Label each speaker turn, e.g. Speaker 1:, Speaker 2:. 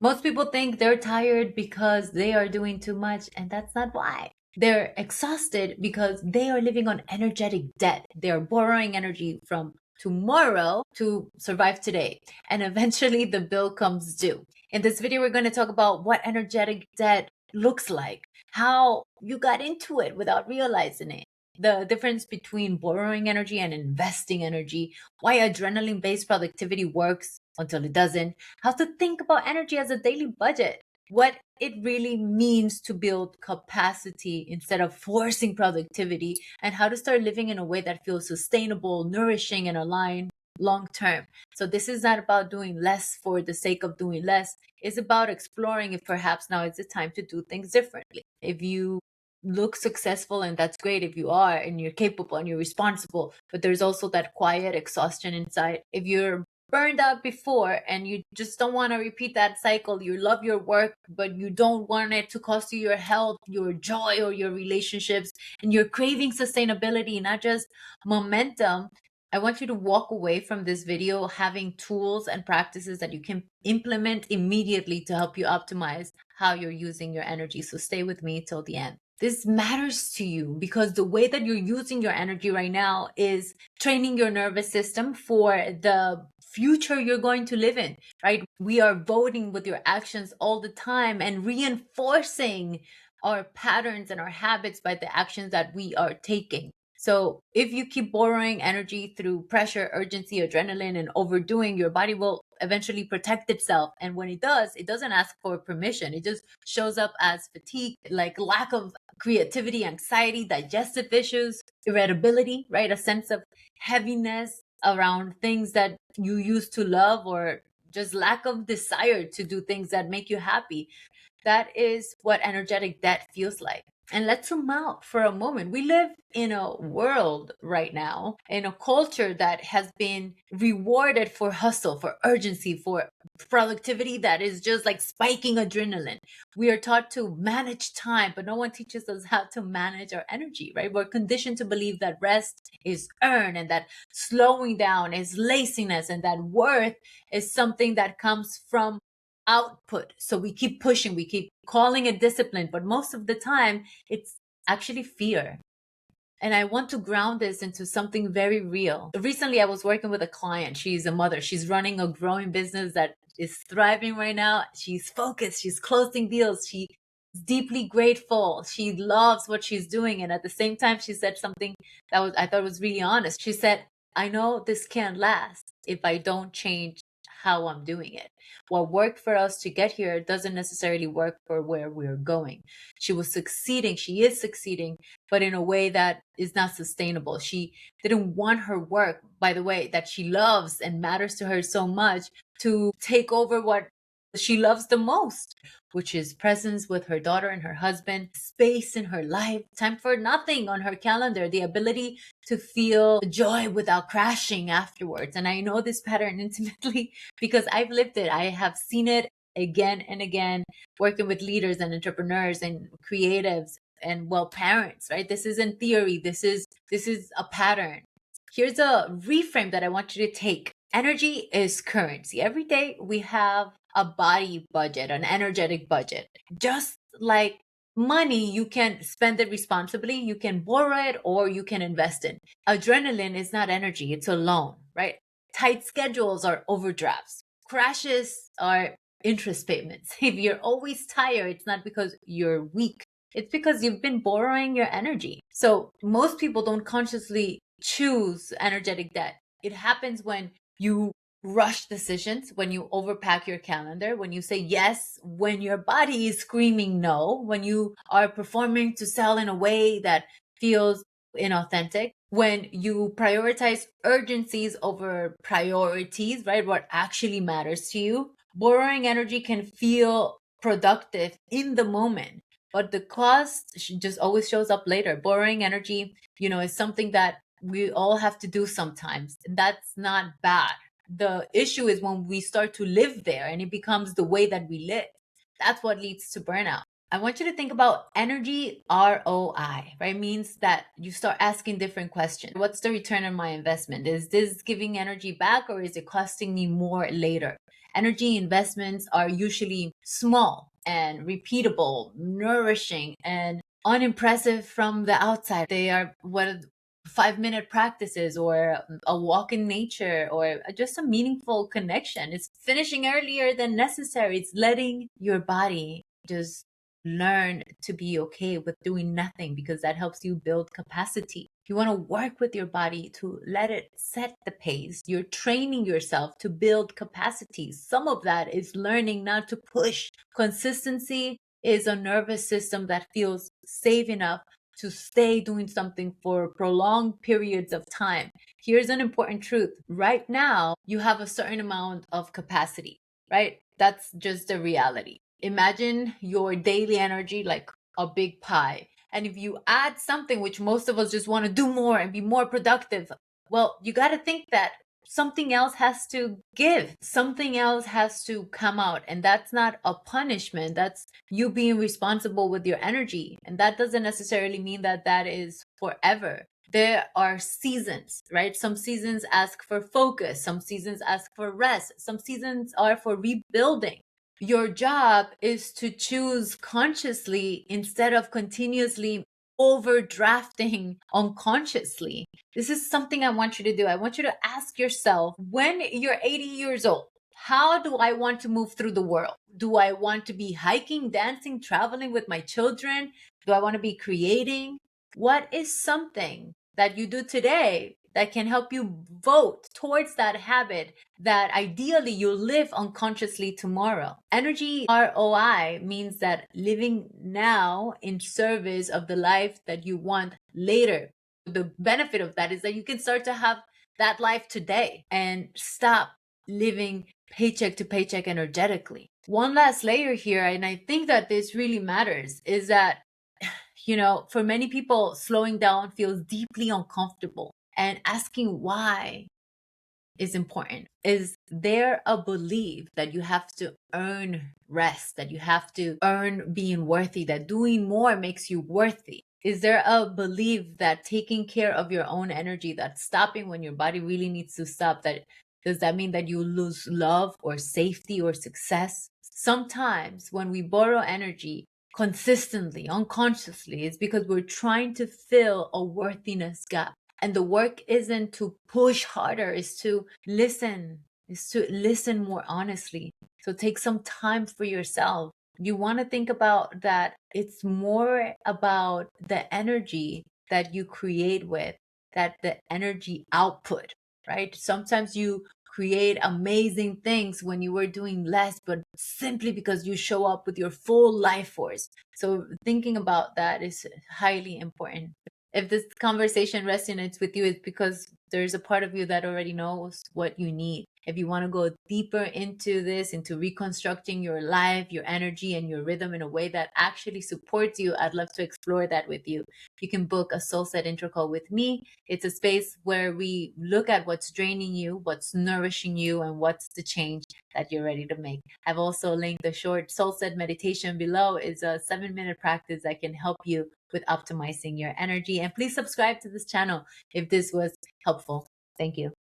Speaker 1: Most people think they're tired because they are doing too much, and that's not why. They're exhausted because they are living on energetic debt. They're borrowing energy from tomorrow to survive today, and eventually the bill comes due. In this video, we're going to talk about what energetic debt looks like, how you got into it without realizing it, the difference between borrowing energy and investing energy, why adrenaline based productivity works until it doesn't, how to think about energy as a daily budget, what it really means to build capacity instead of forcing productivity, and how to start living in a way that feels sustainable, nourishing, and aligned long term. So, this is not about doing less for the sake of doing less. It's about exploring if perhaps now is the time to do things differently. If you look successful, and that's great if you are and you're capable and you're responsible, but there's also that quiet exhaustion inside. If you're burned out before and you just don't want to repeat that cycle, you love your work but you don't want it to cost you your health, your joy, or your relationships, and you're craving sustainability, not just momentum, I want you to walk away from this video having tools and practices that you can implement immediately to help you optimize how you're using your energy. So stay with me till the end. This matters to you because the way that you're using your energy right now is training your nervous system for the future you're going to live in, right? We are voting with your actions all the time and reinforcing our patterns and our habits by the actions that we are taking. So if you keep borrowing energy through pressure, urgency, adrenaline, and overdoing, your body will eventually protect itself. And when it does, it doesn't ask for permission. It just shows up as fatigue, like lack of creativity, anxiety, digestive issues, irritability, right? A sense of heaviness around things that you used to love, or just lack of desire to do things that make you happy. That is what energetic debt feels like. And let's zoom out for a moment. We live in a world right now, in a culture that has been rewarded for hustle, for urgency, for productivity that is just like spiking adrenaline. We are taught to manage time, but no one teaches us how to manage our energy, right? We're conditioned to believe that rest is earned and that slowing down is laziness and that worth is something that comes from output. So we keep pushing, we keep calling it discipline, but most of the time it's actually fear. And I want to ground this into something very real. Recently, I was working with a client. She's a mother. She's running a growing business that is thriving right now. She's focused. She's closing deals. She's deeply grateful. She loves what she's doing. And at the same time, she said something that I thought was really honest. She said, I know this can't last if I don't change how I'm doing it. What worked for us to get here doesn't necessarily work for where we're going. She was succeeding. She is succeeding, but in a way that is not sustainable. She didn't want her work, by the way, that she loves and matters to her so much, to take over what she loves the most, which is presence with her daughter and her husband, space in her life, time for nothing on her calendar, the ability to feel joy without crashing afterwards. And I know this pattern intimately because I've lived it. I have seen it again and again, working with leaders and entrepreneurs and creatives and, well, parents, right? This isn't theory. This is a pattern. Here's a reframe that I want you to take. Energy is currency. Every day we have a body budget, an energetic budget. Just like money, you can spend it responsibly, you can borrow it, or you can invest it. Adrenaline is not energy, it's a loan, right? Tight schedules are overdrafts. Crashes are interest payments. If you're always tired, it's not because you're weak. It's because you've been borrowing your energy. So most people don't consciously choose energetic debt. It happens when you rush decisions, when you overpack your calendar, when you say yes, when your body is screaming no, when you are performing to sell in a way that feels inauthentic, when you prioritize urgencies over priorities, right? What actually matters to you. Borrowing energy can feel productive in the moment, but the cost just always shows up later. Borrowing energy, is something that we all have to do sometimes, and that's not bad. The issue is when we start to live there and it becomes the way that we live. That's what leads to burnout. I want you to think about energy ROI, right? Means that you start asking different questions. What's the return on my investment? Is this giving energy back or is it costing me more later? Energy investments are usually small and repeatable, nourishing, and unimpressive from the outside. They are 5-minute practices, or a walk in nature, or just a meaningful connection. It's finishing earlier than necessary. It's letting your body just learn to be okay with doing nothing, because that helps you build capacity. You want to work with your body to let it set the pace. You're training yourself to build capacity. Some of that is learning not to push. Consistency is a nervous system that feels safe enough to stay doing something for prolonged periods of time. Here's an important truth. Right now, you have a certain amount of capacity, right? That's just the reality. Imagine your daily energy like a big pie. And if you add something, which most of us just want to do more and be more productive, well, you got to think that something else has to give, something else has to come out. And that's not a punishment. That's you being responsible with your energy. And that doesn't necessarily mean that that is forever. There are seasons, right? Some seasons ask for focus, some seasons ask for rest, some seasons are for rebuilding. Your job is to choose consciously instead of continuously overdrafting unconsciously. This is something I want you to do. I want you to ask yourself, when you're 80 years old, how do I want to move through the world? Do I want to be hiking, dancing, traveling with my children? Do I want to be creating? What is something that you do today that can help you vote towards that habit that ideally you'll live unconsciously tomorrow? Energy ROI means that living now in service of the life that you want later. The benefit of that is that you can start to have that life today and stop living paycheck to paycheck energetically. One last layer here, and I think that this really matters, is that for many people, slowing down feels deeply uncomfortable, and asking why is important. Is there a belief that you have to earn rest, that you have to earn being worthy, that doing more makes you worthy? Is there a belief that taking care of your own energy, that stopping when your body really needs to stop, that does that mean that you lose love or safety or success? Sometimes when we borrow energy consistently, unconsciously, it's because we're trying to fill a worthiness gap. And the work isn't to push harder, is to listen more honestly. So take some time for yourself. You want to think about that it's more about the energy that you create with, that the energy output, right? Sometimes you create amazing things when you were doing less, but simply because you show up with your full life force. So thinking about that is highly important. If this conversation resonates with you, it's because there's a part of you that already knows what you need. If you want to go deeper into this, into reconstructing your life, your energy, and your rhythm in a way that actually supports you, I'd love to explore that with you. You can book a Soul Set intro call with me. It's a space where we look at what's draining you, what's nourishing you, and what's the change that you're ready to make. I've also linked the short Soul Set meditation below. It's a 7-minute practice that can help you with optimizing your energy. And please subscribe to this channel if this was helpful. Thank you.